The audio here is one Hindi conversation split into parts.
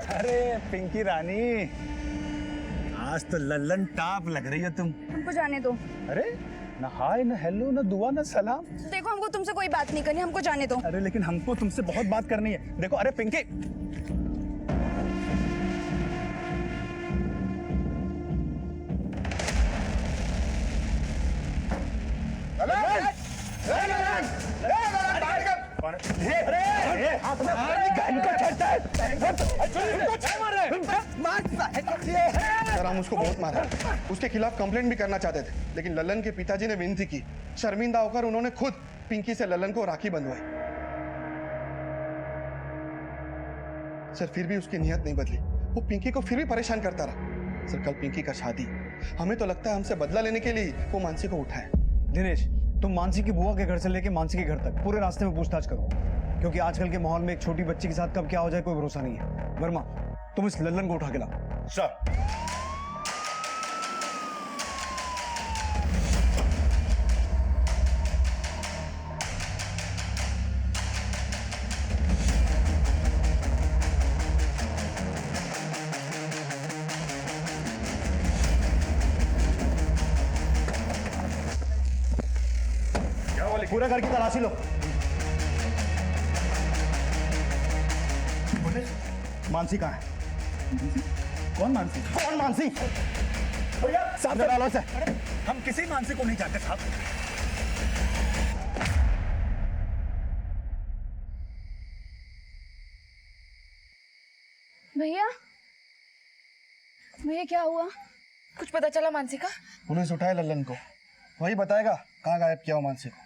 अरे पिंकी रानी, आज तो लल्लन टाप लग रही हो तुम। हमको जाने दो। अरे ना हाय ना हेलो ना दुआ ना सलाम। देखो हमको तुमसे कोई बात नहीं करनी, हमको जाने दो। अरे लेकिन हमको तुमसे बहुत बात करनी है। देखो अरे पिंकी, सर हम उसको बहुत मारा, उसके खिलाफ कंप्लेंट भी करना चाहते थे, लेकिन लल्लन के पिताजी ने विनती की। शर्मिंदा होकर उन्होंने खुद पिंकी से लल्लन को राखी बंधवाई। सर फिर भी उसकी नीयत नहीं बदली, वो पिंकी को फिर भी परेशान करता रहा। सर कल पिंकी का शादी, हमें तो लगता है हमसे बदला लेने के लिए वो मानसी को उठाए। दिनेश, तुम मानसी की बुआ के घर से लेके मानसी के घर तक पूरे रास्ते में पूछताछ करो, क्योंकि आजकल के माहौल में एक छोटी बच्ची के साथ कब क्या हो जाए कोई भरोसा नहीं है। वर्मा, तुम इस लल्लन को उठा के लाओ। सर पूरा घर की तलाशी लो। मानसी कहाँ है? कौन मानसी? कौन मानसी? साहब डालो से। हम किसी मानसी को नहीं जानते साहब। भैया, भैया क्या हुआ? कुछ पता चला मानसी का? पुलिस उठाए लल्लन को, वही बताएगा कहाँ गायब किया हो मानसी को।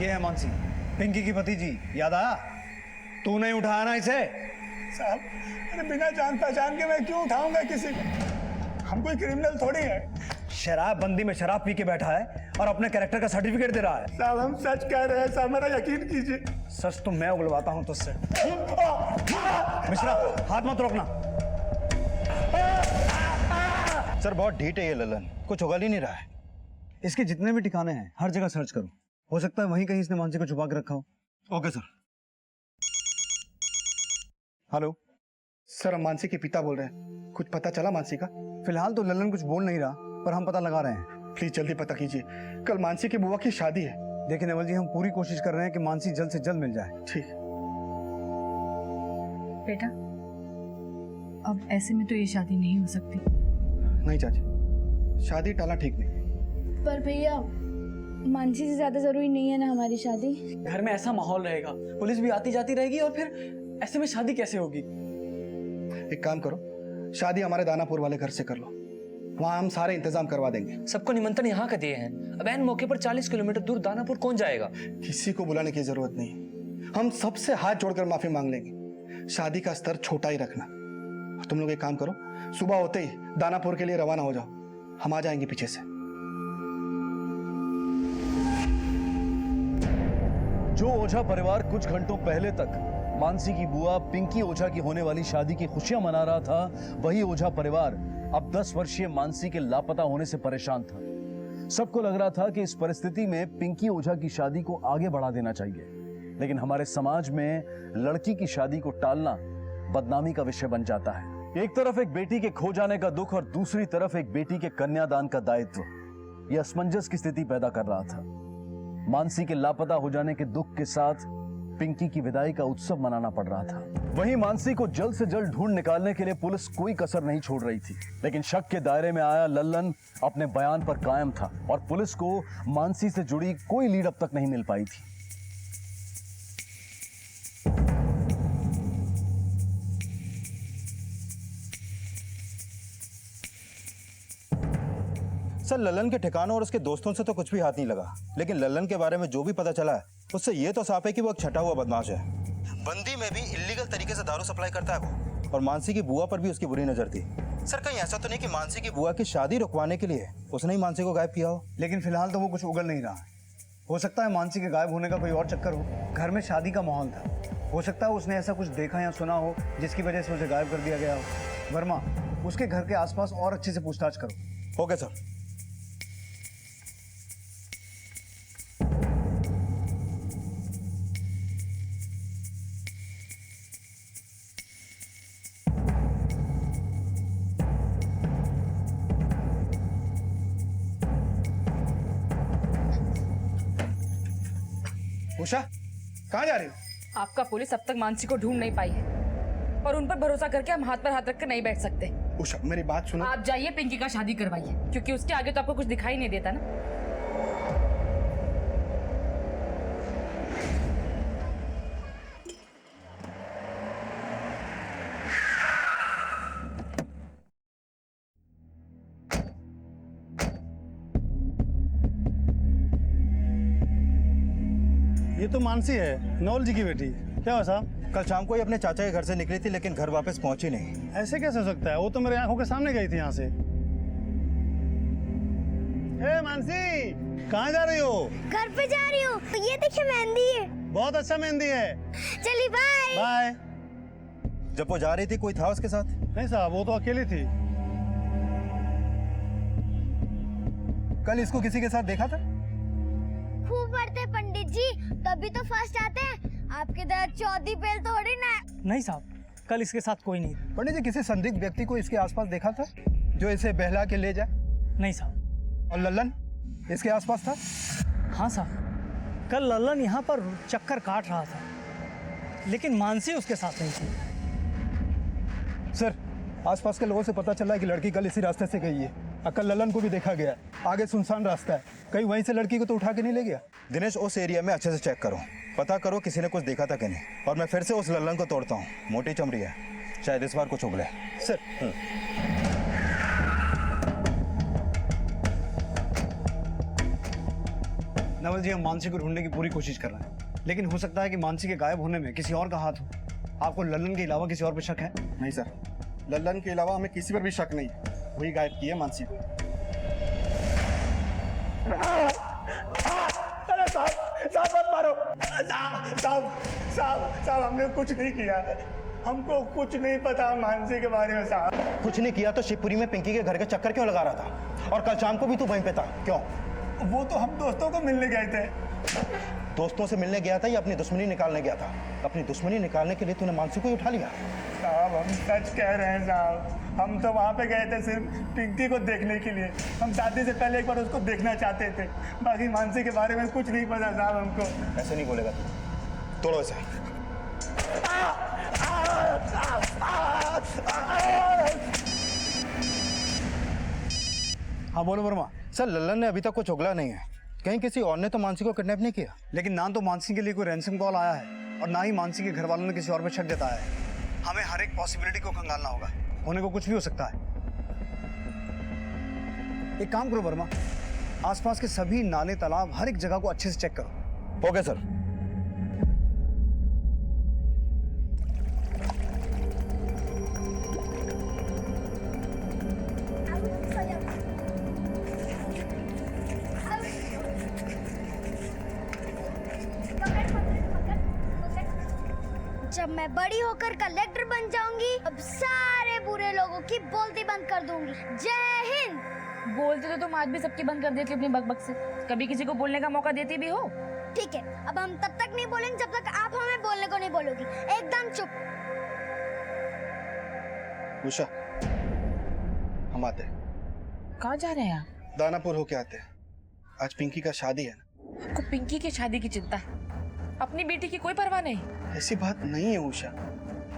ये है मानसी, पिंकी की भतीजी। याद आया? तू नहीं उठाया ना इसे? साहब अरे बिना जान पहचान के मैं क्यों उठाऊंगा किसी को? हम कोई क्रिमिनल थोड़ी है। शराब बंदी में शराब पी के बैठा है और अपने कैरेक्टर का सर्टिफिकेट दे रहा है। साहब हम सच कह रहे हैं साहब, मेरा यकीन कीजिए। सच तो मैं उगलवाता हूं तुझसे। मिश्रा, हाथ मत रोकना। सर बहुत ढीठ है ये लल्लन, कुछ उगल ही नहीं रहा है। इसके जितने भी ठिकाने हैं हर जगह सर्च करो, हो सकता है वहीं कहीं इसने मानसी को छुपा के रखा हो। Okay sir. हेलो सर हम मानसी के पिता बोल रहे हैं, कुछ पता चला मानसी का? फिलहाल तो लल्लन कुछ बोल नहीं रहा, पर हम पता लगा रहे हैं। प्लीज जल्दी पता कीजिए, कल मानसी की बुआ की शादी है। देखिए नेवल जी, हम पूरी कोशिश कर रहे हैं कि मानसी जल्द से जल्द मिल जाए। ठीक। बेटा, अब ऐसे में तो ये शादी नहीं हो सकती। नहीं चाची, शादी टाला ठीक नहीं। पर भैया मानसी से ज्यादा जरूरी नहीं है ना हमारी शादी। घर में ऐसा माहौल रहेगा, पुलिस भी आती जाती रहेगी और फिर ऐसे में शादी कैसे होगी? एक काम करो, शादी हमारे दानापुर वाले घर से कर लो, वहाँ हम सारे इंतजाम करवा देंगे। सबको निमंत्रण यहाँ का दिए हैं, अब ऐन मौके पर 40 किलोमीटर दूर दानापुर कौन जाएगा? किसी को बुलाने की जरूरत नहीं, हम सबसे हाथ जोड़कर माफी मांग लेंगे। शादी का स्तर छोटा ही रखना। तुम लोग एक काम करो, सुबह होते ही दानापुर के लिए रवाना हो जाओ, हम आ जाएंगे पीछे से। जो ओझा परिवार कुछ घंटों पहले तक मानसी की बुआ पिंकी ओझा की होने वाली शादी की खुशियां मना रहा था, वही ओझा परिवार अब 10 वर्षीय मानसी के लापता होने से परेशान था। सबको लग रहा था कि इस परिस्थिति में पिंकी ओझा की शादी को आगे बढ़ा देना चाहिए, लेकिन हमारे समाज में लड़की की शादी को टालना बदनामी का विषय बन जाता है। एक तरफ एक बेटी के खो जाने का दुख और दूसरी तरफ एक बेटी के कन्यादान का दायित्व, यह असमंजस की स्थिति पैदा कर रहा था। मानसी के लापता हो जाने के दुख के साथ पिंकी की विदाई का उत्सव मनाना पड़ रहा था। वहीं मानसी को जल्द से जल्द ढूंढ निकालने के लिए पुलिस कोई कसर नहीं छोड़ रही थी, लेकिन शक के दायरे में आया लल्लन अपने बयान पर कायम था और पुलिस को मानसी से जुड़ी कोई लीड अब तक नहीं मिल पाई थी। सर लल्लन के ठिकानों और उसके दोस्तों से तो कुछ भी हाथ नहीं लगा, लेकिन लल्लन के बारे में जो भी पता चला है उससे ये तो साफ है कि वो एक छटा हुआ बदमाश है। बंदी में भी इल्लीगल तरीके से दारू सप्लाई करता है वो, और मानसी की बुआ पर भी उसकी बुरी नजर थी। सर कहीं ऐसा तो नहीं कि मानसी की बुआ की शादी रुकवाने के लिए उसने ही मानसी को गायब किया हो? लेकिन फिलहाल तो वो कुछ उगल नहीं रहा है। हो सकता है मानसी के गायब होने का कोई और चक्कर हो। घर में शादी का माहौल था, हो सकता है उसने ऐसा कुछ देखा या सुना हो जिसकी वजह से उसे गायब कर दिया गया हो। वर्मा, उसके घर के आसपास और अच्छे से पूछताछ करो। Okay sir. उषा, कहाँ जा रही हो? आपका पुलिस अब तक मानसी को ढूंढ नहीं पाई है और उन पर भरोसा करके हम हाथ पर हाथ रख कर नहीं बैठ सकते। उषा, मेरी बात सुनो। आप जाइए पिंकी का शादी करवाइए, क्योंकि उसके आगे तो आपको कुछ दिखाई नहीं देता ना। ये तो मानसी है, नवल जी की बेटी। क्या हुआ साहब? कल शाम को ही अपने चाचा के घर से निकली थी, लेकिन घर वापस पहुंची नहीं। ऐसे कैसे हो सकता है? वो तो मेरे आंखों के सामने गई थी यहाँ से। ए मानसी, कहाँ जा रही हो? घर पे जा रही हूँ। ये देखिए मेहंदी है। बहुत अच्छा मेहंदी है। चलिए बाय। बाय। जब वो जा रही थी कोई था उसके साथ? नहीं साहब, वो तो अकेली थी। कल इसको किसी के साथ देखा था? खूब पढ़ते पंडित जी, तभी तो फर्स्ट आते हैं। आपके दर चौथी फेल थोड़ी ना। नहीं साहब, कल इसके साथ कोई नहीं। पंडित जी, किसी संदिग्ध व्यक्ति को इसके आसपास देखा था जो इसे बहला के ले जाए? नहीं साहब। और लल्लन इसके आसपास था? हाँ साहब, कल लल्लन यहाँ पर चक्कर काट रहा था, लेकिन मानसी उसके साथ नहीं थी। सर, आसपास के लोगों से पता चला है कि लड़की कल इसी रास्ते से गई है। कल लल्लन को भी देखा गया। आगे सुनसान रास्ता है, कहीं वहीं से लड़की को तो उठा के नहीं ले गया? दिनेश, उस एरिया में अच्छे से चेक करो, पता करो किसी ने कुछ देखा था कि नहीं। और मैं फिर से उस लल्लन को तोड़ता हूँ, मोटी चमड़ी है, शायद इस बार कुछ उगले। सर, नवल जी, हम मानसी को ढूंढने की पूरी कोशिश कर रहे हैं, लेकिन हो सकता है कि मानसी के गायब होने में किसी और का हाथ हो। आपको लल्लन के अलावा किसी और पर शक है? नहीं सर, लल्लन के अलावा हमें किसी पर भी शक नहीं है। वही गायब की है मानसी को। अरे साहब मत मारो। साहब हमने कुछ नहीं किया। हमको कुछ नहीं पता मानसी के बारे में साहब। कुछ नहीं किया तो शिवपुरी में पिंकी के घर के चक्कर क्यों लगा रहा था? और कल शाम को भी तू वहीं पे था, क्यों? वो तो हम दोस्तों को मिलने गए थे। दोस्तों से मिलने गया था या अपनी दुश्मनी निकालने गया था? अपनी दुश्मनी निकालने के लिए तूने मानसी को ही उठा लिया? साहब हम सच कह रहे हैं साहब, हम तो वहाँ पे गए थे सिर्फ पिंकी को देखने के लिए। हम शादी से पहले एक बार उसको देखना चाहते थे, बाकी मानसी के बारे में कुछ नहीं पता साहब हमको। ऐसे नहीं बोलेगा तू, तोड़ो इसे। हाँ बोलो वर्मा। सर, लल्लन ने अभी तक कुछ उगला नहीं है। कहीं किसी और ने तो मानसी को किडनैप नहीं किया? लेकिन ना तो मानसी के लिए कोई रैंसम कॉल आया है और ना ही मानसी के घर वालों ने किसी और पे शक जताया है। हमें हर एक पॉसिबिलिटी को खंगालना होगा, होने को कुछ भी हो सकता है। एक काम करो वर्मा, आसपास के सभी नाले तालाब हर एक जगह को अच्छे से चेक करो। Okay sir. जब मैं बड़ी होकर कलेक्टर बन जाऊंगी, अब सारे बुरे लोगों की बोलती बंद कर दूंगी। जय हिंद। बोलते तो तुम आज भी सबकी बंद कर देती अपनी बकबक से। कभी किसी को बोलने का मौका देती भी हो? ठीक है, अब हम तब तक नहीं बोलेंगे जब तक आप हमें बोलने को नहीं बोलोगी। एकदम चुप। उषा, हम आते हैं। कहाँ जा रहे हैं आप? दानापुर होके आते हैं। आज पिंकी का शादी है ना। आपको पिंकी की शादी की चिंता है, अपनी बेटी की कोई परवाह नहीं। ऐसी बात नहीं है उषा,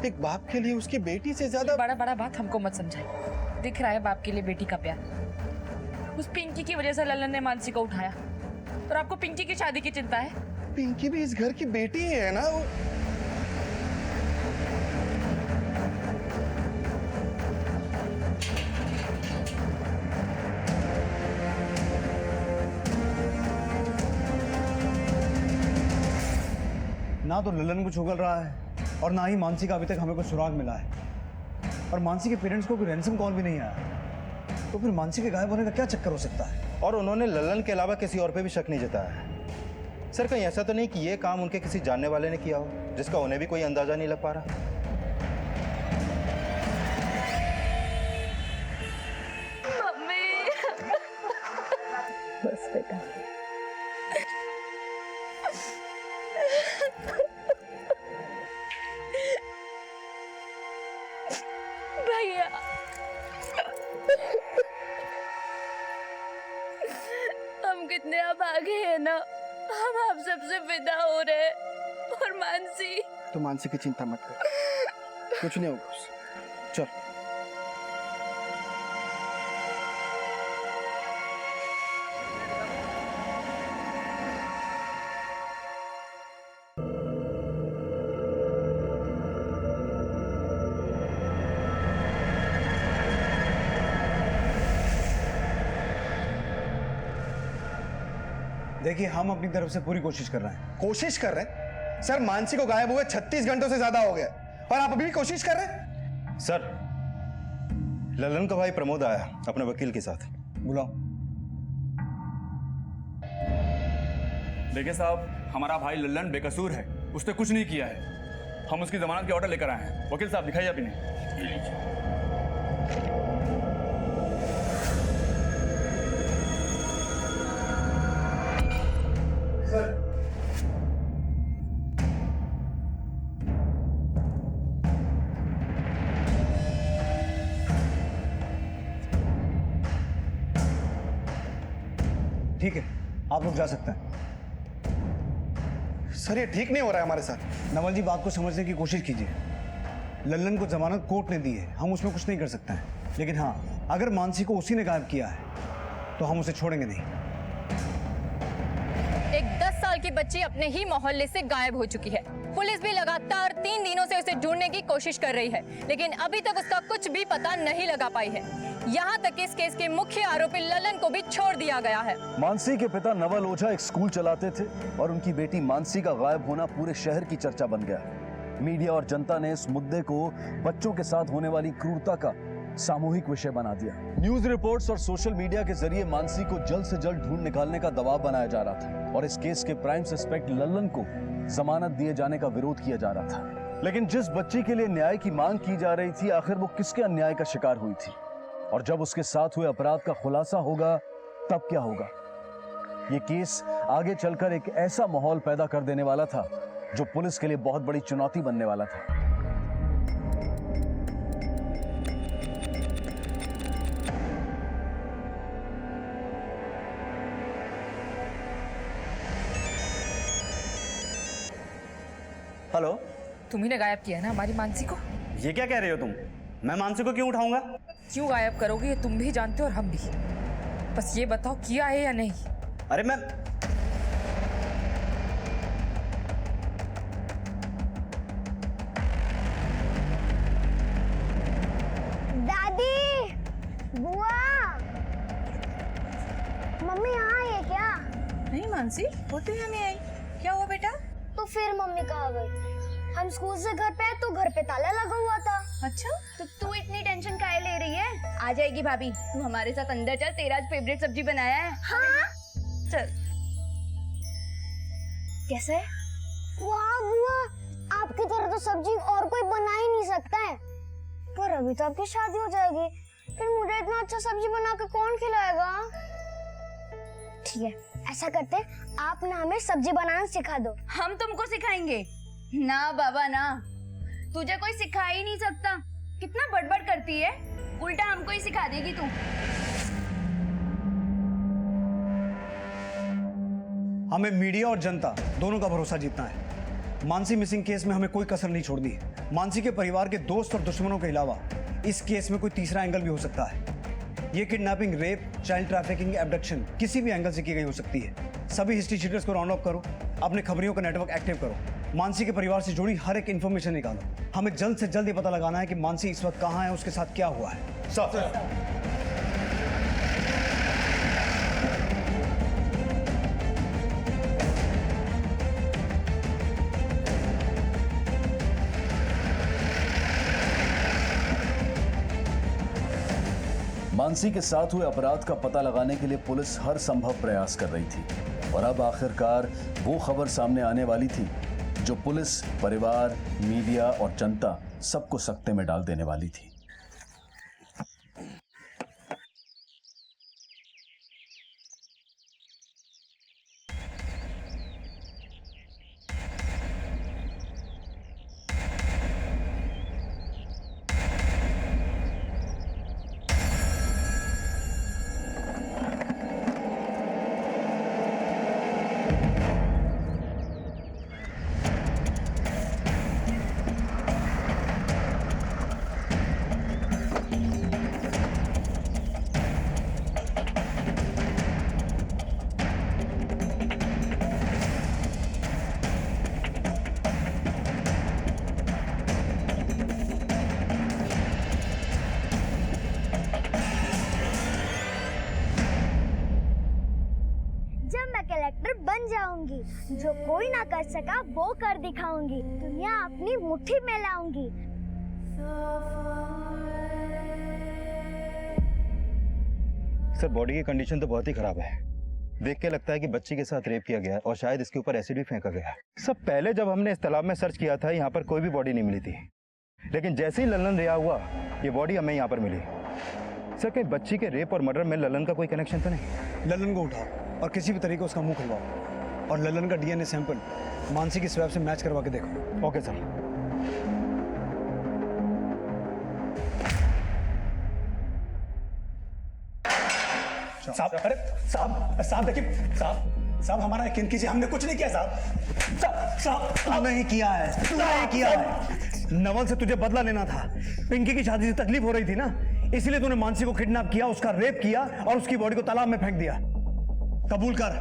एक बाप के लिए उसकी बेटी से ज्यादा बड़ा बड़ा बात हमको मत समझाइए। दिख रहा है बाप के लिए बेटी का प्यार। उस पिंकी की वजह से लल्लन ने मानसी को उठाया और आपको पिंकी की शादी की चिंता है। पिंकी भी इस घर की बेटी ही है ना। ना तो लल्लन कुछ उगल रहा है और ना ही मानसी का अभी तक हमें कोई सुराग मिला है, और मानसी के पेरेंट्स को कोई रैंसम कॉल भी नहीं आया। तो फिर मानसी के गायब होने का क्या चक्कर हो सकता है? और उन्होंने लल्लन के अलावा किसी और पे भी शक नहीं जताया है। सर, कहीं ऐसा तो नहीं कि ये काम उनके किसी जानने वाले ने किया हो, जिसका उन्हें भी कोई अंदाजा नहीं लग पा रहा? मम्मी भैया हम कितने अब आगे हैं ना, हम आप सबसे विदा हो रहे हैं। और मानसी, तो मानसी की चिंता मत कर, कुछ नहीं होगा उससे। चल। देखिए, हम अपनी तरफ से पूरी कोशिश कर रहे हैं। कोशिश कर रहे हैं? सर, मानसी को गायब हुए 36 घंटों से ज्यादा हो गया और आप अभी भी कोशिश कर रहे हैं? सर, ललन का भाई प्रमोद आया अपने वकील के साथ। बुलाओ। देखिए साहब, हमारा भाई लल्लन बेकसूर है, उसने कुछ नहीं किया है। हम उसकी जमानत के ऑर्डर लेकर आए हैं। वकील साहब, दिखाइए अपने। ठीक है, आप लोग जा सकते हैं। सर, ये ठीक नहीं हो रहा है हमारे साथ। नवल जी, बात को समझने की कोशिश कीजिए। लल्लन को जमानत कोर्ट ने दी है, हम उसमें कुछ नहीं कर सकते हैं। लेकिन हाँ, अगर मानसी को उसी ने गायब किया है तो हम उसे छोड़ेंगे नहीं। एक 10 साल की बच्ची अपने ही मोहल्ले से गायब हो चुकी है। पुलिस भी लगातार 3 दिनों से उसे ढूंढने की कोशिश कर रही है, लेकिन अभी तक उसका कुछ भी पता नहीं लगा पाई है। यहाँ तक इस केस के मुख्य आरोपी ललन को भी छोड़ दिया गया है। मानसी के पिता नवल ओझा एक स्कूल चलाते थे और उनकी बेटी मानसी का गायब होना पूरे शहर की चर्चा बन गया। मीडिया और जनता ने इस मुद्दे को बच्चों के साथ होने वाली क्रूरता का सामूहिक विषय बना दिया। न्यूज रिपोर्ट्स और सोशल मीडिया के जरिए मानसी को जल्द से जल्द ढूंढ निकालने का दबाव बनाया जा रहा था और इस केस के प्राइम सस्पेक्ट लल्लन को जमानत दिए जाने का विरोध किया जा रहा था। लेकिन जिस बच्ची के लिए न्याय की मांग की जा रही थी, आखिर वो किसके अन्याय का शिकार हुई थी? और जब उसके साथ हुए अपराध का खुलासा होगा, तब क्या होगा? ये केस आगे चलकर एक ऐसा माहौल पैदा कर देने वाला था जो पुलिस के लिए बहुत बड़ी चुनौती बनने वाला था। हेलो, तुम्ही ने गायब किया है ना हमारी मानसी को। ये क्या कह रहे हो तुम? मैं मानसी को क्यों उठाऊंगा? क्यों गायब करोगे ये तुम भी जानते हो और हम भी। बस ये बताओ किया है या नहीं। अरे मैं दादी, बुआ, मम्मी यहाँ आई है क्या? नहीं मानसी, वो तो यहाँ नहीं आई। क्या हुआ बेटा? तो फिर मम्मी कहाँ गई? हम स्कूल से घर पे आए तो घर पे ताला लगा हुआ था। अच्छा, तो तू इतनी टेंशन काहे ले रही है? आ जाएगी भाभी, तू हमारे साथ अंदर चल, तेरा आज फेवरेट सब्जी बनाया है। हाँ? चल। कैसे? वाह बुआ, आपकी तरह तो सब्जी और कोई बना ही नहीं सकता है। पर अभी तो आपकी शादी हो जाएगी, फिर मुझे इतना अच्छा सब्जी बना के कौन खिलाएगा? ठीक है, ऐसा करते, आप ना हमें सब्जी बनाना सिखा दो। हम तुमको सिखाएंगे? ना बाबा ना, तुझे कोई सिखा ही नहीं सकता। कितना बड़बड़ करती है, उल्टा हमको ही सिखा देगी तू। हमें मीडिया और जनता दोनों का भरोसा जीतना है। मानसी मिसिंग केस में हमें कोई कसर नहीं छोड़नी है। मानसी के परिवार के दोस्त और दुश्मनों के अलावा इस केस में कोई तीसरा एंगल भी हो सकता है। ये kidnapping, rape, child trafficking, abduction किसी भी एंगल से की गई हो सकती है। सभी हिस्ट्री शीटर्स को राउंड अप करो, अपने खबरियों का नेटवर्क एक्टिव करो, मानसी के परिवार से जुड़ी हर एक इन्फॉर्मेशन निकालो। हमें जल्द से जल्द ये पता लगाना है कि मानसी इस वक्त कहाँ है, उसके साथ क्या हुआ है। सर, मानसी के साथ हुए अपराध का पता लगाने के लिए पुलिस हर संभव प्रयास कर रही थी और अब आखिरकार वो खबर सामने आने वाली थी जो पुलिस, परिवार, मीडिया और जनता सबको सकते में डाल देने वाली थी। आऊंगी, जो कोई ना कर सका वो कर दिखाऊंगी, दुनिया अपनी मुट्ठी में लाऊंगी। सर बॉडी की कंडीशन तो बहुत ही खराब है। देख के लगता है कि बच्ची के साथ रेप किया गया है और शायद इसके ऊपर एसिड भी फेंका गया है। सब पहले जब हमने इस तालाब में सर्च किया था यहाँ पर कोई भी बॉडी नहीं मिली थी, लेकिन जैसे ही ललन रिहा हुआ ये बॉडी हमें यहाँ पर मिली। सर कहीं बच्ची के रेप और मर्डर में ललन का कोई कनेक्शन तो नहीं? ललन को उठाओ और किसी भी तरीके उसका मुंह खुलवाओ और ललन का डीएनए सैंपल मानसी की स्वैब से मैच करवा के देखो। Okay sir. साहब, अरे साहब देखिए साहब हमारा यकीन कीजिए, हमने कुछ नहीं किया साहब। नहीं किया है, नहीं किया है। नवल से तुझे बदला लेना था। पिंकी की शादी से तकलीफ हो रही थी ना, इसलिए तूने मानसी को किडनैप किया, उसका रेप किया और उसकी बॉडी को तालाब में फेंक दिया। कबूल कर,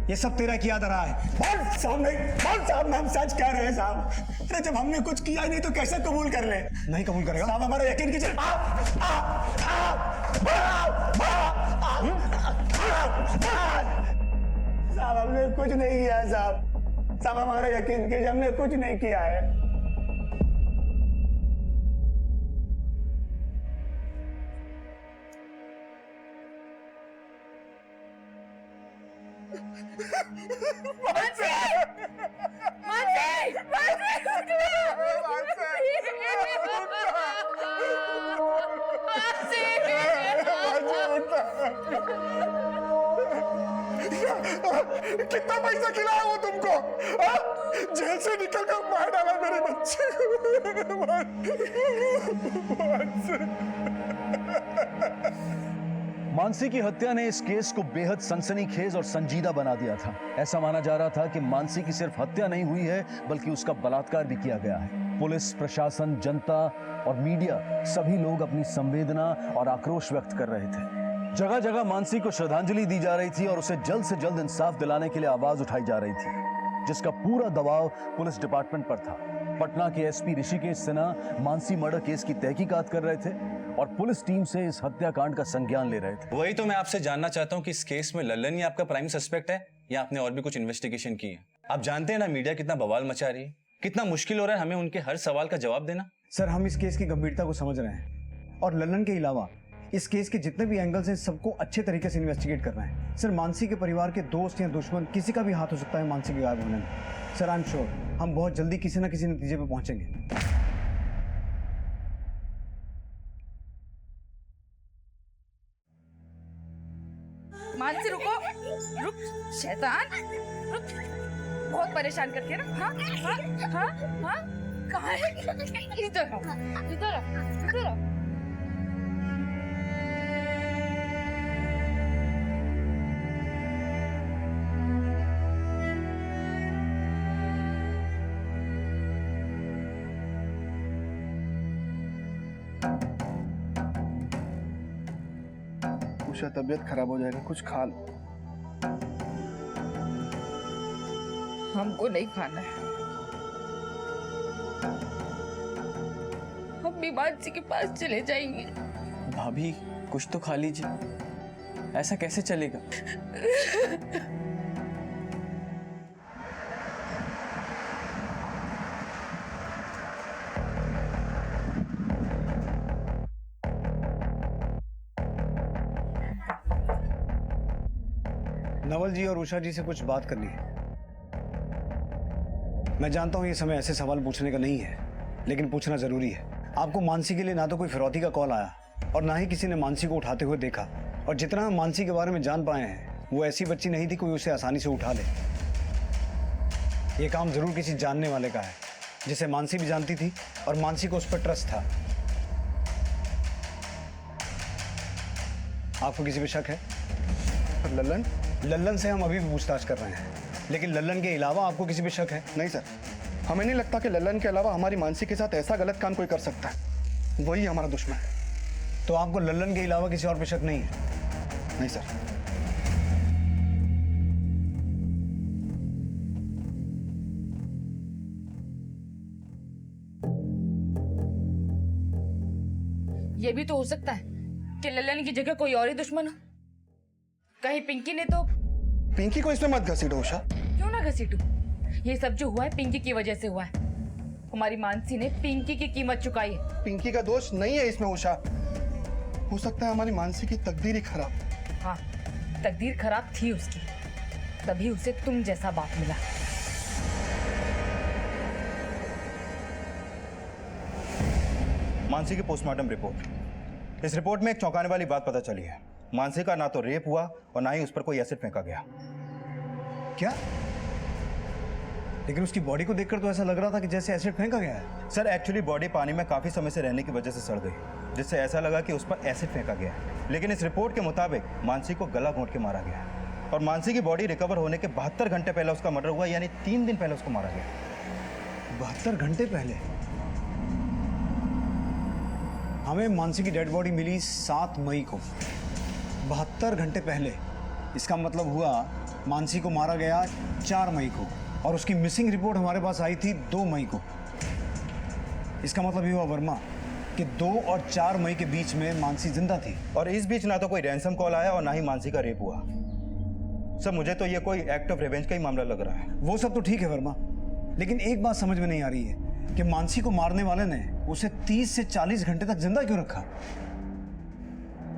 ये सब तेरा किया रहा है। बोल साहब, नहीं बोल साहब, हम सच कह रहे हैं साहब। अरे जब हमने कुछ किया ही नहीं तो कैसे कबूल कर ले? नहीं कबूल करेगा साहब, हमारा यकीन कीजिए। साहब हमने कुछ नहीं किया साहब, हमारा यकीन कीजिए, हमने कुछ नहीं किया है। कितना पैसा खिलाया वो तुमको? जेल से निकल कर मार डाला मेरे बच्चे मानसी की हत्या ने इस केस को बेहद सनसनीखेज और संजीदा बना दिया था। ऐसा माना जा रहा था कि मानसी की सिर्फ हत्या नहीं हुई है बल्कि उसका बलात्कार भी किया गया है। पुलिस प्रशासन, जनता और मीडिया सभी लोग अपनी संवेदना और आक्रोश व्यक्त कर रहे थे। जगह जगह मानसी को श्रद्धांजलि दी जा रही थी और उसे जल्द से जल्द इंसाफ दिलाने के लिए आवाज उठाई जा रही थी, जिसका पूरा दबाव पुलिस डिपार्टमेंट पर था। पटना के SP Rishikesh Sinha Mansi murder case की तहकीकात कर रहे थे और पुलिस टीम से इस हत्याकांड का संज्ञान ले रहे थे। वही तो मैं आपसे जानना चाहता हूँ कि इस केस में लल्लन ही आपका प्राइम सस्पेक्ट है या आपने और भी कुछ इन्वेस्टिगेशन की है? आप जानते हैं ना मीडिया कितना बवाल मचा रही है, कितना मुश्किल हो रहा है हमें उनके हर सवाल का जवाब देना। सर हम इस केस की गंभीरता को समझ रहे हैं और ललन के अलावा इस केस के जितने भी एंगल्स हैं सबको अच्छे तरीके से इन्वेस्टिगेट कर रहे हैं। सर मानसी के परिवार के दोस्त या दुश्मन किसी का भी हाथ हो सकता है मानसी के गायब होने में। सर आई एम श्योर हम बहुत जल्दी किसी न किसी नतीजे पे पहुंचेंगे। मानसी रुको, रुक शैतान, रुक। बहुत परेशान करती है ना? हाँ हाँ हाँ हाँ, कहाँ है? इधर आओ, इधर आओ, इधर आओ। उषा तबीयत खराब हो जाएगा, कुछ खा लो। हमको नहीं खाना है, हम भी मानसी के पास चले जाएंगे। भाभी कुछ तो खा लीजिए, ऐसा कैसे चलेगा? नवल जी और उषा जी से कुछ बात करनी है। मैं जानता हूं ये समय ऐसे सवाल पूछने का नहीं है, लेकिन पूछना जरूरी है। आपको मानसी के लिए ना तो कोई फिरौती का कॉल आया और ना ही किसी ने मानसी को उठाते हुए देखा, और जितना हम मानसी के बारे में जान पाए हैं वो ऐसी बच्ची नहीं थी कोई उसे आसानी से उठा ले। ये काम जरूर किसी जानने वाले का है जिसे मानसी भी जानती थी और मानसी को उस पर ट्रस्ट था। आपको किसी पे शक है? ललन? लल्लन से हम अभी भी पूछताछ कर रहे हैं, लेकिन लल्लन के अलावा आपको किसी पे शक है? नहीं सर, हमें नहीं लगता कि ललन के अलावा हमारी मानसी के साथ ऐसा गलत काम कोई कर सकता है। वही हमारा दुश्मन है। तो आपको लल्लन के अलावा किसी और पे शक नहीं है? नहीं सर। ये भी तो हो सकता है कि ललन की जगह कोई और ही दुश्मन हो। कहीं पिंकी ने तो पिंकी को इसमें मत घसीटो उषा। क्यों ना घसीटू? ये सब जो हुआ है पिंकी की वजह से हुआ है। हमारी मानसी ने पिंकी की कीमत चुकाई है। पिंकी का दोष नहीं है इसमें उषा। हो सकता है हमारी मानसी की तकदीर ही खराब। हाँ, तकदीर खराब थी उसकी, तभी उसे तुम जैसा बाप मिला। मानसी की पोस्टमार्टम रिपोर्ट। इस रिपोर्ट में एक चौंकाने वाली बात पता चली है। मानसी का ना तो रेप हुआ और ना ही उस पर कोई एसिड फेंका गया। क्या? लेकिन उसकी बॉडी को देखकर तो ऐसा लग रहा था कि जैसे एसिड फेंका गया है। सर एक्चुअली बॉडी पानी में काफी समय से रहने की वजह से सड़ गई, जिससे ऐसा लगा कि उस पर एसिड फेंका गया है। लेकिन इस रिपोर्ट के मुताबिक मानसी को गला घोंट के मारा गया है और मानसी की बॉडी रिकवर होने के 72 घंटे पहले उसका मर्डर हुआ, यानी 3 दिन पहले उसको मारा गया। 72 घंटे पहले? हमें मानसी की डेड बॉडी मिली 7 मई को, 72 घंटे पहले। इसका मतलब हुआ मानसी को मारा गया 4 मई को और उसकी मिसिंग रिपोर्ट हमारे पास आई थी 2 मई को। इसका मतलब ये हुआ वर्मा कि 2 और 4 मई के बीच में मानसी जिंदा थी। और इस बीच ना तो कोई रैंसम कॉल आया और ना ही मानसी का रेप हुआ। सर मुझे तो ये कोई एक्ट ऑफ रिवेंज का ही मामला लग रहा है। वो सब तो ठीक है वर्मा, लेकिन एक बात समझ में नहीं आ रही है कि मानसी को मारने वाले ने उसे 30 से 40 घंटे तक जिंदा क्यों रखा?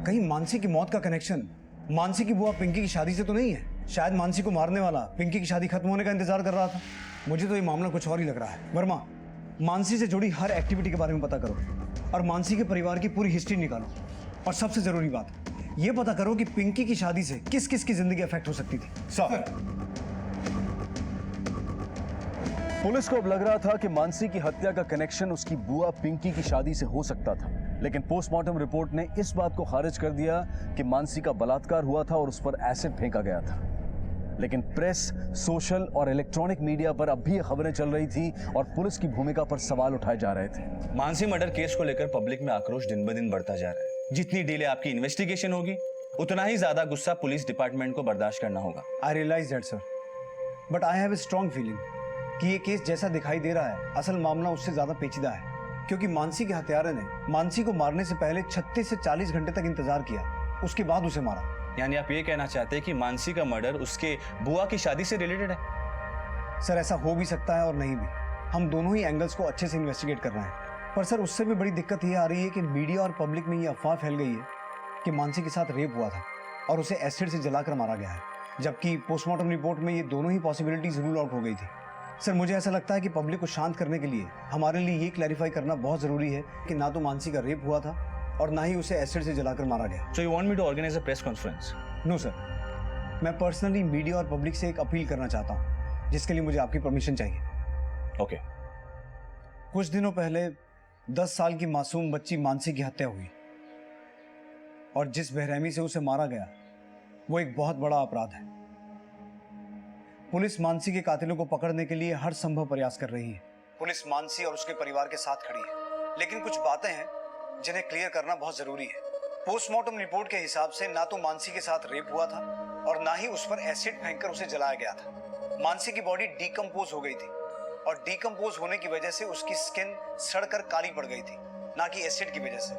कहीं मानसी की मौत का कनेक्शन मानसी की बुआ पिंकी की शादी से तो नहीं है? शायद मानसी को मारने वाला पिंकी की शादी खत्म होने का इंतजार कर रहा था। मुझे तो ये मामला कुछ और ही लग रहा है। वर्मा, मानसी से जुड़ी हर एक्टिविटी के बारे में पता करो और मानसी के परिवार की पूरी हिस्ट्री निकालो। और सबसे जरूरी बात, ये पता करो कि पिंकी की शादी से किस किस की जिंदगी अफेक्ट हो सकती थी। सर पुलिस को अब लग रहा था कि मानसी की हत्या का कनेक्शन उसकी बुआ पिंकी की शादी से हो सकता था, लेकिन पोस्टमार्टम रिपोर्ट ने इस बात को खारिज कर दिया कि मानसी का बलात्कार हुआ था और उस पर एसिड फेंका गया था। लेकिन प्रेस, सोशल और इलेक्ट्रॉनिक मीडिया पर अब भी ये खबरें चल रही थी और पुलिस की भूमिका पर सवाल उठाए जा रहे थे। मानसी मर्डर केस को लेकर पब्लिक में आक्रोश दिन ब दिन बढ़ता जा रहा है। जितनी डिले आपकी इन्वेस्टिगेशन होगी, उतना ही ज्यादा गुस्सा पुलिस डिपार्टमेंट को बर्दाश्त करना होगा। I realise that sir, but I have a strong feeling कि ये केस जैसा दिखाई दे रहा है, असल मामला उससे ज्यादा पेचीदा है। क्योंकि मानसी के हत्यारे ने मानसी को मारने से पहले 36 से 40 घंटे तक इंतजार किया, उसके बाद उसे मारा। यानी आप ये कहना चाहते हैं कि मानसी का मर्डर उसके बुआ की शादी से रिलेटेड है? सर ऐसा हो भी सकता है और नहीं भी। हम दोनों ही एंगल्स को अच्छे से इन्वेस्टिगेट कर रहे हैं। पर सर उससे भी बड़ी दिक्कत ये आ रही है कि मीडिया और पब्लिक में ये अफवाह फैल गई है कि मानसी के साथ रेप हुआ था और उसे एसिड से जलाकर मारा गया है, जबकि पोस्टमार्टम रिपोर्ट में ये दोनों ही पॉसिबिलिटीज रूल आउट हो गई थी। सर मुझे ऐसा लगता है कि पब्लिक को शांत करने के लिए हमारे लिए ये क्लैरिफाई करना बहुत जरूरी है कि ना तो मानसी का रेप हुआ था और ना ही उसे एसिड से जलाकर मारा गया। So you want me to organize a press conference? No sir, मैं पर्सनली मीडिया और पब्लिक से एक अपील करना चाहता हूँ, जिसके लिए मुझे आपकी परमिशन चाहिए। ओके। कुछ दिनों पहले 10 साल की मासूम बच्ची मानसी की हत्या हुई और जिस बेरहमी से उसे मारा गया वो एक बहुत बड़ा अपराध है। पुलिस मानसी के कातिलों को पकड़ने के लिए हर संभव प्रयास कर रही है। पुलिस मानसी और उसके परिवार के साथ खड़ी है, लेकिन कुछ बातें हैं जिन्हें क्लियर करना बहुत जरूरी है। पोस्टमार्टम रिपोर्ट के हिसाब से ना तो मानसी के साथ रेप हुआ था और ना ही उस पर एसिड फेंककर उसे जलाया गया था। मानसी की बॉडी डीकम्पोज हो गई थी और डीकम्पोज होने की वजह से उसकी स्किन सड़कर काली पड़ गई थी, ना कि एसिड की वजह से।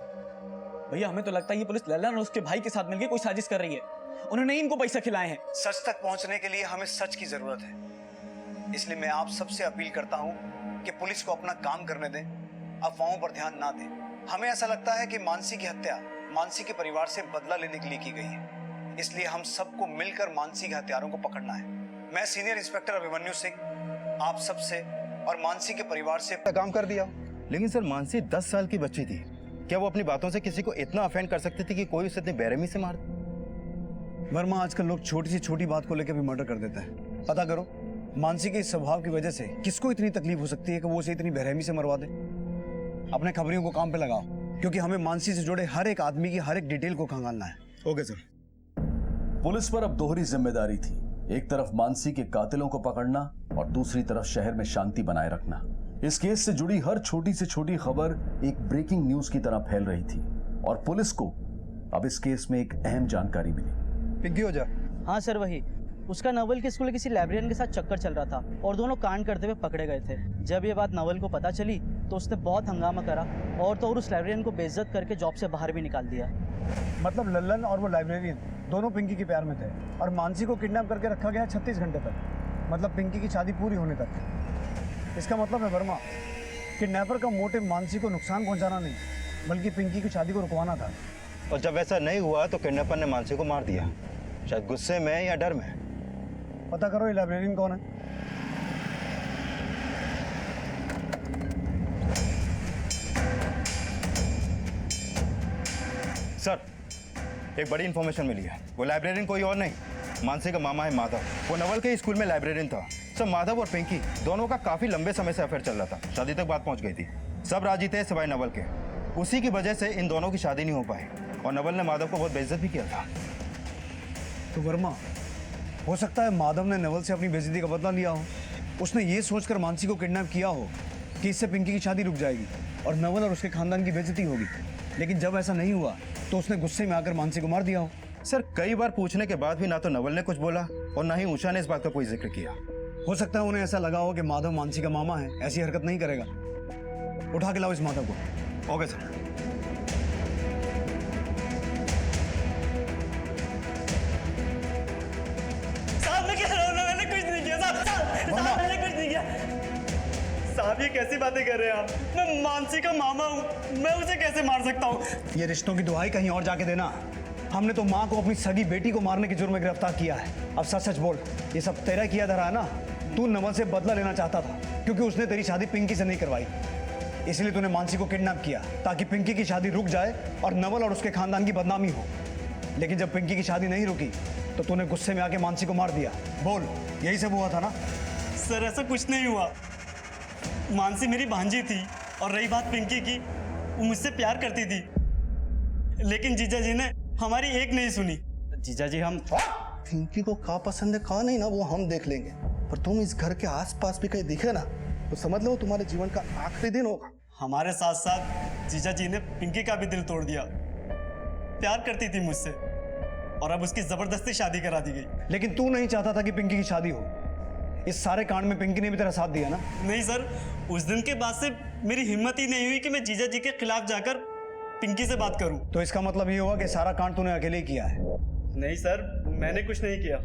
भैया हमें तो लगता है ये पुलिस ललन और उसके भाई के साथ मिलकर कोई साजिश कर रही है। उन्होंने इनको पैसा खिलाए हैं। सच तक पहुंचने के लिए हमें सच की जरूरत है, इसलिए मैं आप सबसे अपील करता हूं कि पुलिस को अपना काम करने दें, अफवाहों पर ध्यान ना दें। हमें ऐसा लगता है कि मानसी की हत्या मानसी के परिवार से बदला लेने के लिए की गई है, इसलिए हम सबको मिलकर मानसी के हत्यारों को पकड़ना है। मैं सीनियर इंस्पेक्टर अभिमन्यु सिंह आप सबसे और मानसी के परिवार से काम कर दिया। लेकिन सर मानसी 10 साल की बच्ची थी, क्या वो अपनी बातों से किसी को इतना ऑफेंड कर सकती थी कि कोई उसे इतनी बेरहमी से मार? वर्मा, आजकल लोग छोटी से छोटी बात को लेकर भी मर्डर कर देते हैं। पता करो मानसी के इस स्वभाव की वजह से किसको इतनी तकलीफ हो सकती है कि वो उसे इतनी बेरहमी से मरवा दे। अपने खबरियों को काम पे लगाओ, क्योंकि हमें मानसी से जुड़े हर एक आदमी की हर एक डिटेल को खंगालना है। Okay sir. पुलिस पर अब दोहरी जिम्मेदारी थी, एक तरफ मानसी के कातिलों को पकड़ना और दूसरी तरफ शहर में शांति बनाए रखना। इस केस से जुड़ी हर छोटी से छोटी खबर एक ब्रेकिंग न्यूज की तरह फैल रही थी और पुलिस को अब इस केस में एक अहम जानकारी मिली। पिंकी हो जा। हाँ सर, वही उसका नवल के स्कूल किसी लाइब्रेरियन के साथ चक्कर चल रहा था और दोनों कांड करते हुए पकड़े गए थे। जब ये बात नवल को पता चली तो उसने बहुत हंगामा करा और तो और उस लाइब्रेरियन को बेइज्जत करके जॉब से बाहर भी निकाल दिया। मतलब लल्लन और वो लाइब्रेरियन दोनों पिंकी के प्यार में थे और मानसी को किडनैप करके रखा गया 36 घंटे तक, मतलब पिंकी की शादी पूरी होने तक। इसका मतलब है वर्मा, किडनैपर का मोटिव मानसी को नुकसान पहुंचाना नहीं बल्कि पिंकी की शादी को रुकवाना था। और जब ऐसा नहीं हुआ तो किडनैपर ने मानसी को मार दिया, शायद गुस्से में या डर में। पता करो ये लाइब्रेरियन कौन है। सर, एक बड़ी इंफॉर्मेशन मिली है। वो लाइब्रेरियन कोई और नहीं, मानसी का मामा है माधव। वो नवल के स्कूल में लाइब्रेरियन था। सर, माधव और पिंकी दोनों का काफी लंबे समय से अफेयर चल रहा था, शादी तक बात पहुंच गई थी। सब राजी थे सिवाय नवल के। उसी की वजह से इन दोनों की शादी नहीं हो पाई और नवल ने माधव को बहुत बेइज्जत भी किया था। तो वर्मा, हो सकता है माधव ने नवल से अपनी बेइज्जती का बदला लिया हो। उसने ये सोचकर मानसी को किडनैप किया हो कि इससे पिंकी की शादी रुक जाएगी और नवल और उसके खानदान की बेइज्जती होगी। लेकिन जब ऐसा नहीं हुआ तो उसने गुस्से में आकर मानसी को मार दिया हो। सर, कई बार पूछने के बाद भी ना तो नवल ने कुछ बोला और ना ही उषा ने इस बात का कोई जिक्र किया। हो सकता है उन्हें ऐसा लगा हो कि माधव मानसी का मामा है, ऐसी हरकत नहीं करेगा। उठा के लाओ इस माधव को। Okay sir. साहब मैं कह रहा हूँ ना, मैंने कुछ नहीं किया साहब, साहब मैंने कुछ नहीं किया। साहब ये कैसी बातें कर रहे हैं आप? मैं मानसी का मामा हूँ, मैं उसे कैसे मार सकता हूँ? ये रिश्तों की दुहाई कहीं और जाके देना। हमने तो माँ को अपनी सगी बेटी को मारने के जुर्म में गिरफ्तार किया है। अब सच सच बोल, ये सब तेरा किया धरा है ना? तू नवल से बदला लेना चाहता था क्योंकि उसने तेरी शादी पिंकी से नहीं करवाई, इसलिए तूने मानसी को किडनैप किया ताकि पिंकी की शादी रुक जाए और नवल और उसके खानदान की बदनामी हो। लेकिन जब पिंकी की शादी नहीं रुकी तो तूने गुस्से में आके मानसी को मार दिया। बोल, यही सब हुआ था ना? सर ऐसा कुछ नहीं हुआ। मानसी मेरी भांजी थी और रही बात पिंकी की, वो मुझसे प्यार करती थी, लेकिन जीजा जी ने हमारी एक नहीं सुनी। जीजा जी हम पिंकी को कहाँ पसंद है कहाँ नहीं ना वो हम देख लेंगे, पर तुम इस घर के आसपास भी कहीं दिखे ना तो समझ लो तुम्हारे जीवन का आखिरी दिन होगा। हमारे साथ साथ जीजा जी ने पिंकी का भी दिल तोड़ दिया। प्यार करती थी मुझसे और अब उसकी जबरदस्ती शादी करा दी गई। लेकिन तू नहीं चाहता था कि पिंकी की शादी हो। इस सारे कांड में पिंकी ने भी तेरा साथ दिया ना? नहीं सर, उस दिन के बाद से मेरी हिम्मत ही नहीं हुई कि मैं जीजा जी के खिलाफ जाकर पिंकी से बात करूं। तो इसका मतलब ये हुआ कि सारा कांड तूने अकेले ही किया है? नहीं सर, मैंने कुछ नहीं किया।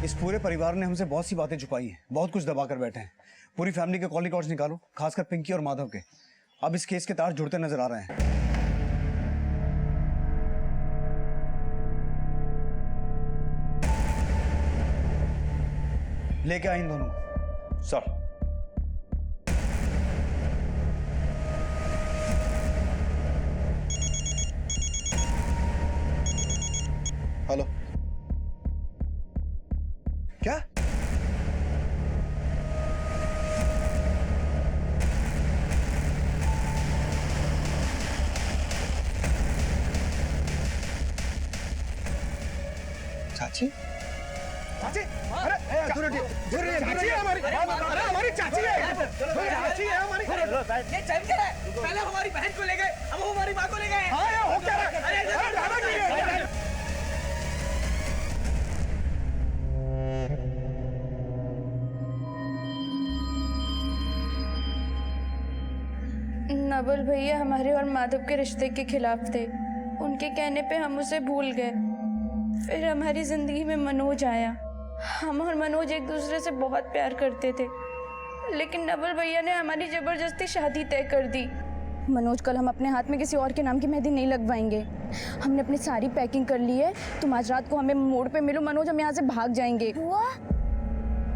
इस पूरे परिवार ने हमसे बहुत सी बातें छुपाई हैं, बहुत कुछ दबा कर बैठे हैं। पूरी फैमिली के कॉल रिकॉर्ड्स निकालो, खासकर पिंकी और माधव के। अब इस केस के तार जुड़ते नजर आ रहे हैं। लेके आए इन दोनों सर। हेलो, क्या? चाची? चाची? अरे चाची है हमारी, अरे हमारी चाची है, चाची है हमारी। ये चल क्या है? पहले हमारी बहन को ले गए, अब वो हमारी माँ को ले गए। हाँ यार, हो क्या रहा है? अरे ड्रामा क्यों है? नवल भैया हमारे और माधव के रिश्ते के खिलाफ थे। उनके कहने पे हम उसे भूल गए। फिर हमारी जिंदगी में मनोज आया। हम और मनोज एक दूसरे से बहुत प्यार करते थे, लेकिन नवल भैया ने हमारी जबरदस्ती शादी तय कर दी। मनोज, कल हम अपने हाथ में किसी और के नाम की मेहंदी नहीं लगवाएंगे। हमने अपनी सारी पैकिंग कर ली है। तुम आज रात को हमें मोड़ पे मिलो मनोज, हम यहाँ से भाग जाएंगे। बुआ,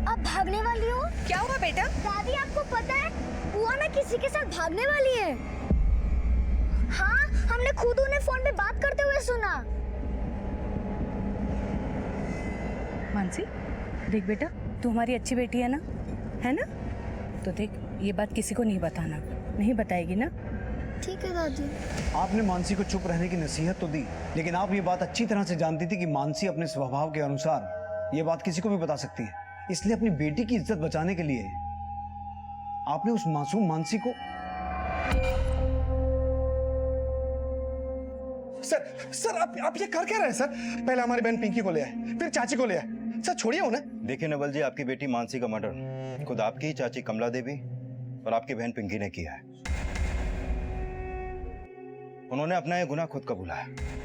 आप भागने वाली हो? क्या हुआ बेटा? दादी, आपको पता है बुआ ना किसी के साथ भागने वाली है। हाँ, हमने खुद उन्हें फोन पे बात करते हुए सुना। मानसी, देख बेटा, तू हमारी अच्छी बेटी है ना, है ना? तो देख, ये बात किसी को नहीं बताना। नहीं बताएगी ना? ठीक है दादी। आपने मानसी को चुप रहने की नसीहत तो दी, लेकिन आप ये बात अच्छी तरह से जानती थी कि मानसी अपने स्वभाव के अनुसार ये बात किसी को भी बता सकती है। इसलिए अपनी बेटी की इज्जत बचाने के लिए आपने उस मासूम मानसी को। सर आप ये कर क्या रहे हैं सर? पहले हमारी बहन पिंकी को ले आए, फिर चाची को ले आए, सर छोड़िए उन्हें। देखिए नवल जी, आपकी बेटी मानसी का मर्डर खुद आपकी ही चाची कमला देवी और आपकी बहन पिंकी ने किया है। उन्होंने अपना ये गुनाह खुद कबूला है।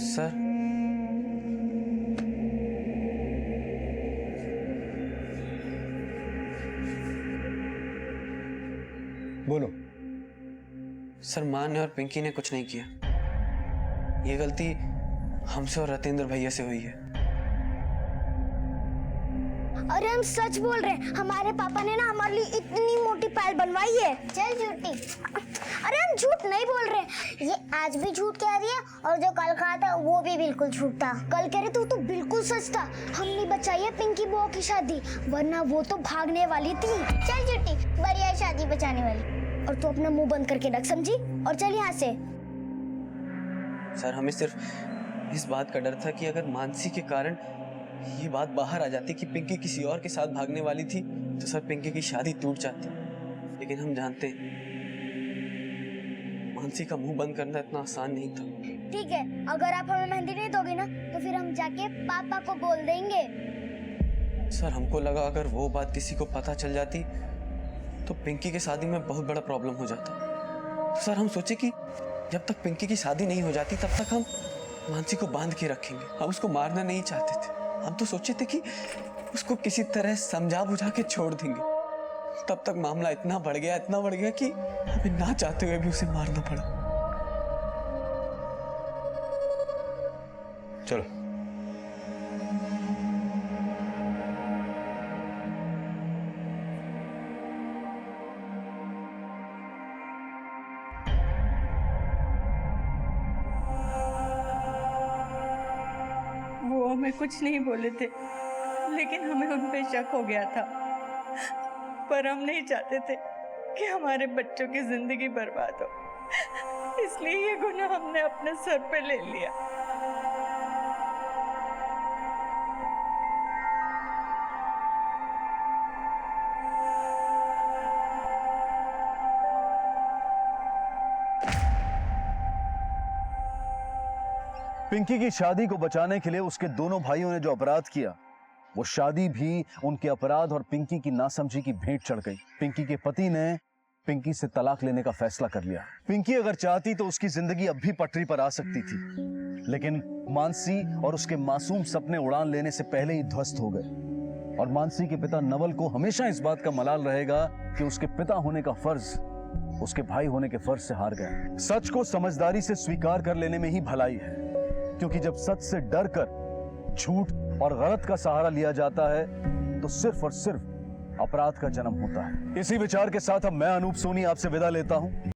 सर बोलो। सर, माँ ने और पिंकी ने कुछ नहीं किया। ये गलती हमसे और रतेंद्र भैया से हुई है। अरे हम सच बोल रहे हैं, हमारे पापा ने ना हमारे लिए इतनी मोटी फाइल बनवाई है। चल झूठी। अरे हम झूठ नहीं बोल रहे, ये आज भी झूठ कह रही है और जो कल कहा था वो भी बिल्कुल झूठ था। कल कह रहे तो बिल्कुल सच था। हमने बचाई है पिंकी बुआ की शादी, वरना वो तो भागने वाली थी। चल झूठी, बढ़िया शादी बचाने वाली। और तू अपना मुंह बंद करके रख, समझी? और चल यहाँ से। सर, हमें सिर्फ इस बात का डर था कि अगर मानसी के कारण ये बात बाहर आ जाती कि पिंकी किसी और के साथ भागने वाली थी तो सर पिंकी की शादी टूट जाती। लेकिन हम जानते हैं मानसी का मुंह बंद करना इतना आसान नहीं था। ठीक है, अगर आप हमें मेहंदी नहीं दोगे ना तो फिर हम जाके पापा को बोल देंगे। सर, हमको लगा अगर वो बात किसी को पता चल जाती तो पिंकी की शादी में बहुत बड़ा प्रॉब्लम हो जाता। तो सर हम सोचे कि जब तक पिंकी की शादी नहीं हो जाती तब तक हम मानसी को बांध के रखेंगे। हम उसको मारना नहीं चाहते थे। हम तो सोचे थे कि उसको किसी तरह समझा बुझा के छोड़ देंगे। तब तक मामला इतना बढ़ गया कि हमें ना चाहते हुए भी उसे मारना पड़ा। चलो। वो हमें कुछ नहीं बोले थे, लेकिन हमें उन पे शक हो गया था। पर हम नहीं चाहते थे कि हमारे बच्चों की जिंदगी बर्बाद हो, इसलिए ये गुनाह हमने अपने सर पे ले लिया। पिंकी की शादी को बचाने के लिए उसके दोनों भाइयों ने जो अपराध किया, वो शादी भी उनके अपराध और पिंकी की नासमझी की भेंट चढ़ गई। पिंकी के पति ने पिंकी से तलाक लेने का फैसला कर लिया। पिंकी अगर चाहती तो उसकी जिंदगी अब भी पटरी पर आ सकती थी, लेकिन मानसी और उसके मासूम सपने उड़ान लेने से पहले ही ध्वस्त हो गए। और मानसी के पिता नवल को हमेशा इस बात का मलाल रहेगा कि उसके पिता होने का फर्ज उसके भाई होने के फर्ज से हार गया। सच को समझदारी से स्वीकार कर लेने में ही भलाई है, क्योंकि जब सच से डर कर झूठ और गलत का सहारा लिया जाता है तो सिर्फ और सिर्फ अपराध का जन्म होता है। इसी विचार के साथ अब मैं अनूप सोनी आपसे विदा लेता हूं।